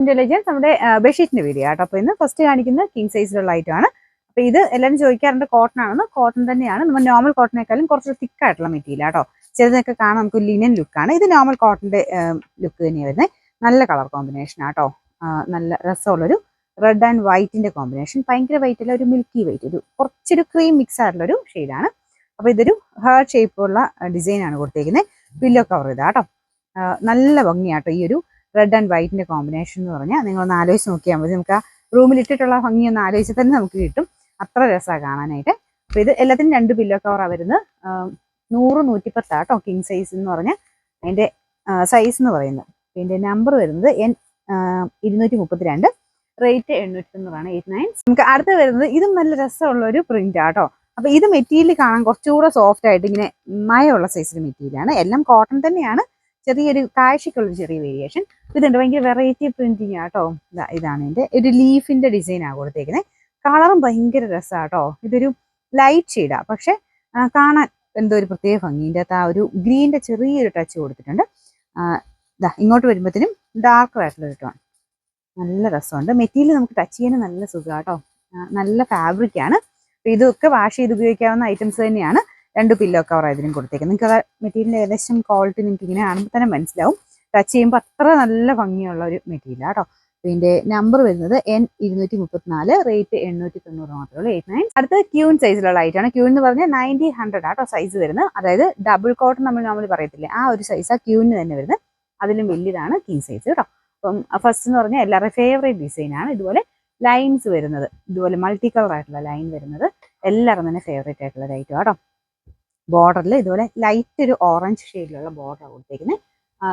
Intelligence നമ്മുടെ ബെഡ്ഷീറ്റിന്റെ video ആട്ടോ. അപ്പോൾ ഇന്ന് ഫസ്റ്റ് കാണിക്കുന്നത് കിങ് സൈസിലുള്ള ഐറ്റം ആണ്. അപ്പോൾ ഇത് എല്ലാവരും ചോദിക്കാറുണ്ട് കോട്ടൺ ആണെന്ന്. കോട്ടൺ തന്നെയാണ്. നമ്മൾ നോർമൽ കോട്ടണേക്കാളും കുറച്ച് തിക്കായിട്ടുള്ള മെറ്റീരിയൽ ആട്ടോ. ചിലതൊക്കെ കാണാൻ നമുക്ക് ലിനൻ ലുക്കാണ്. ഇത് നോർമൽ കോട്ടന്റെ ലുക്ക് തന്നെയാണ് വരുന്നത്. നല്ല കളർ കോമ്പിനേഷൻ ആട്ടോ. നല്ല രസമുള്ളൊരു റെഡ് ആൻഡ് വൈറ്റിന്റെ കോമ്പിനേഷൻ. ഭയങ്കര വൈറ്റ് അല്ല, ഒരു മിൽക്കി വൈറ്റ്, ഒരു കുറച്ചൊരു ക്രീം മിക്സ് ആയിട്ടുള്ളൊരു ഷെയ്ഡാണ്. അപ്പോൾ ഇതൊരു ഹാർട്ട് ഷേപ്പുള്ള ഡിസൈൻ ആണ് കൊടുത്തേക്കുന്നത്. പില്ലോ കവർ ഇതാട്ടോ. നല്ല ഭംഗിയാട്ടോ ഈ ഒരു റെഡ് ആൻഡ് വൈറ്റിന്റെ കോമ്പിനേഷൻ എന്ന് പറഞ്ഞാൽ നിങ്ങളൊന്ന് ആലോചിച്ച് നോക്കിയാൽ മതി. നമുക്ക് ആ റൂമിൽ ഇട്ടിട്ടുള്ള ഭംഗി ഒന്ന് ആലോചിച്ച് തന്നെ നമുക്ക് കിട്ടും. അത്ര രസമാണ് കാണാനായിട്ട്. അപ്പോൾ ഇത് എല്ലാത്തിനും 2 പില്ലോ കവറാണ് വരുന്നത്. 100, 110 ആട്ടോ കിങ് സൈസ് എന്ന് പറഞ്ഞാൽ അതിൻ്റെ സൈസ് എന്ന് പറയുന്നത്. ഇതിൻ്റെ നമ്പർ വരുന്നത് N232, റേറ്റ് 890, 89. നമുക്ക് അടുത്ത് വരുന്നത് ഇതും നല്ല രസമുള്ള ഒരു പ്രിന്റ് ആട്ടോ. അപ്പോൾ ഇത് മെറ്റീരിയൽ കാണാൻ കുറച്ചുകൂടെ സോഫ്റ്റ് ആയിട്ട് ഇങ്ങനെ മയമുള്ള സൈസിൽ മെറ്റീരിയലാണ്. എല്ലാം കോട്ടൺ തന്നെയാണ്. ചെറിയൊരു കാഴ്ചക്കുള്ളൊരു ചെറിയ വേരിയേഷൻ. ഇതുണ്ട്, ഭയങ്കര വെറൈറ്റി പ്രിന്റിങ് ആട്ടോ. ഇതാണ് ഇതിന്റെ ഒരു ലീഫിന്റെ ഡിസൈനാണ് കൊടുത്തേക്കുന്നത്. കളറും ഭയങ്കര രസമാട്ടോ. ഇതൊരു ലൈറ്റ് ഷെയ്ഡാ, പക്ഷെ കാണാൻ എന്തോ ഒരു പ്രത്യേക ഭംഗി. ഇതിൻ്റെ അകത്ത് ആ ഒരു ഗ്രീനിന്റെ ചെറിയൊരു ടച്ച് കൊടുത്തിട്ടുണ്ട്. ഇങ്ങോട്ട് വരുമ്പോഴത്തേനും ഡാർക്കർ ആയിട്ടുള്ള ഒരു ടോൺ. നല്ല രസമുണ്ട്. മെറ്റീരിയൽ നമുക്ക് ടച്ച് ചെയ്യാൻ നല്ല സുഖമാട്ടോ. നല്ല ഫാബ്രിക് ആണ്. ഇതൊക്കെ വാഷ് ചെയ്ത് ഉപയോഗിക്കാവുന്ന ഐറ്റംസ് തന്നെയാണ്. 2 പില്ലോ കവർ ഇതിനും കൊടുത്തേക്കുന്നത്. നിങ്ങൾക്ക് ആ മെറ്റീരിയൽ ഏകദേശം ക്വാളിറ്റി നിങ്ങൾക്ക് ഇങ്ങനെ കാണുമ്പോൾ തന്നെ മനസ്സിലാവും. ടച്ച് ചെയ്യുമ്പോൾ അത്ര നല്ല ഭംഗിയുള്ള ഒരു മെറ്റീരിയൽ ആട്ടോ. ഇതിന്റെ നമ്പർ വരുന്നത് N234, റേറ്റ് 890 മാത്രമേ ഉള്ളൂ, 89. അടുത്ത് ക്യൂൻ സൈസിലുള്ള ഐറ്റാണ്. ക്യൂൻ എന്ന് പറഞ്ഞാൽ 90, 100 ആട്ടോ സൈസ് വരുന്നത്. അതായത് ഡബിൾ കോട്ടൺ നമ്മൾ നോർമലി പറയത്തില്ലേ, ആ ഒരു സൈസ് ആ ക്യൂവിന് തന്നെ വരുന്നത്. അതിലും വലിയതാണ് കിങ് സൈസ് കേട്ടോ. അപ്പം ഫസ്റ്റ് എന്ന് പറഞ്ഞാൽ എല്ലാവരുടെയും ഫേവറേറ്റ് ഡിസൈൻ ആണ്. ഇതുപോലെ ലൈൻസ് വരുന്നത്, ഇതുപോലെ മൾട്ടി കളർ ആയിട്ടുള്ള ലൈൻ വരുന്നത് എല്ലാവരും തന്നെ ഫേവറേറ്റ് ആയിട്ടുള്ള ഒരു ഐറ്റം ആട്ടോ. ബോർഡറിൽ ഇതുപോലെ ലൈറ്റ് ഒരു ഓറഞ്ച് ഷെയ്ഡിലുള്ള ബോർഡർ കൊടുത്തേക്കുന്നത്.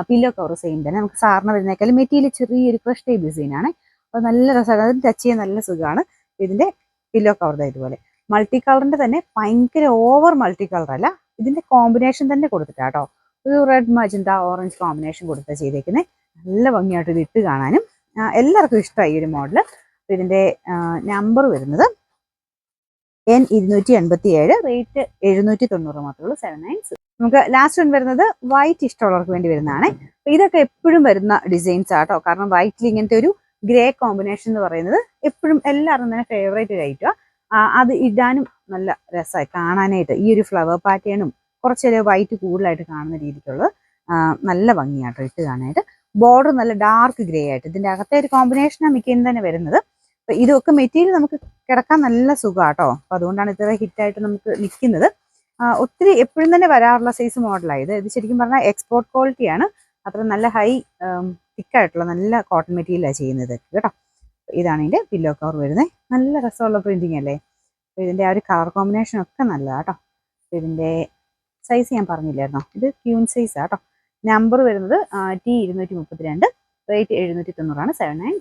പില്ലോ കവർ സെയിം തന്നെ. നമുക്ക് സാറിന് വരുന്നേക്കാളും മെറ്റീരിയൽ ചെറിയൊരു ക്രഷ് ടൈപ്പ് ഡിസൈനാണ്. അപ്പോൾ നല്ല രസമാണ്, അത് ടച്ച് ചെയ്യാൻ നല്ല സുഖമാണ്. ഇതിന്റെ പില്ലോ കവർ ഇതുപോലെ മൾട്ടി കളറിന്റെ തന്നെ, ഭയങ്കര ഓവർ മൾട്ടി കളർ അല്ല, ഇതിന്റെ കോമ്പിനേഷൻ തന്നെ കൊടുത്തിട്ടാട്ടോ. ഒരു റെഡ് മജന്ത ഓറഞ്ച് കോമ്പിനേഷൻ കൊടുത്താൽ ചെയ്തേക്കുന്നത്. നല്ല ഭംഗിയായിട്ട് ഇത് ഇട്ട് കാണാനും എല്ലാവർക്കും ഇഷ്ടമായി ഈ ഒരു മോഡൽ. ഇതിന്റെ നമ്പർ വരുന്നത് N287, റേറ്റ് 790 മാത്രമേ ഉള്ളൂ, 79. നമുക്ക് ലാസ്റ്റ് വൺ വരുന്നത് വൈറ്റ് ഇഷ്ടമുള്ളവർക്ക് വേണ്ടി വരുന്നതാണ്. അപ്പൊ ഇതൊക്കെ എപ്പോഴും വരുന്ന ഡിസൈൻസ് ആട്ടോ. കാരണം വൈറ്റിൽ ഇങ്ങനത്തെ ഒരു ഗ്രേ കോമ്പിനേഷൻ എന്ന് പറയുന്നത് എപ്പോഴും എല്ലാവരും തന്നെ ഫേവറേറ്റ് ഒരു ഐറ്റം. അത് ഇടാനും നല്ല രസമായി കാണാനായിട്ട്. ഈ ഒരു ഫ്ലവർ പാറ്റേണും കുറച്ചൊരു വൈറ്റ് കൂടുതലായിട്ട് കാണുന്ന രീതിക്കുള്ളത് നല്ല ഭംഗിയാട്ടോ ഇട്ട് കാണാനായിട്ട്. ബോർഡർ നല്ല ഡാർക്ക് ഗ്രേ ആയിട്ട്, ഇതിന്റെ അകത്തെ ഒരു കോമ്പിനേഷനാണ് മിക്കതും തന്നെ വരുന്നത്. അപ്പൊ ഇതൊക്കെ മെറ്റീരിയൽ നമുക്ക് കിടക്കാൻ നല്ല സുഖമാട്ടോ. അപ്പൊ അതുകൊണ്ടാണ് ഇത്ര ഹിറ്റായിട്ട് നമുക്ക് നിൽക്കുന്നത്. ഒത്തിരി എപ്പോഴും തന്നെ വരാറുള്ള സൈസ് മോഡലായത്. ഇത് ശരിക്കും പറഞ്ഞാൽ എക്സ്പോർട്ട് ക്വാളിറ്റിയാണ്. അത്ര നല്ല ഹൈ തിക്കായിട്ടുള്ള നല്ല കോട്ടൺ മെറ്റീരിയലാണ് ചെയ്യുന്നത് കേട്ടോ. ഇതാണ് ഇതിന്റെ പില്ലോ കവർ വരുന്നത്. നല്ല രസമുള്ള പ്രിന്റിങ് അല്ലേ. ഇതിന്റെ ആ ഒരു കളർ കോമ്പിനേഷൻ ഒക്കെ നല്ലതാട്ടോ. ഇതിന്റെ സൈസ് ഞാൻ പറഞ്ഞില്ലായിരുന്നോ, ഇത് ക്യൂൻ സൈസ് ആട്ടോ. നമ്പർ വരുന്നത് T232, റേറ്റ് 790, 79.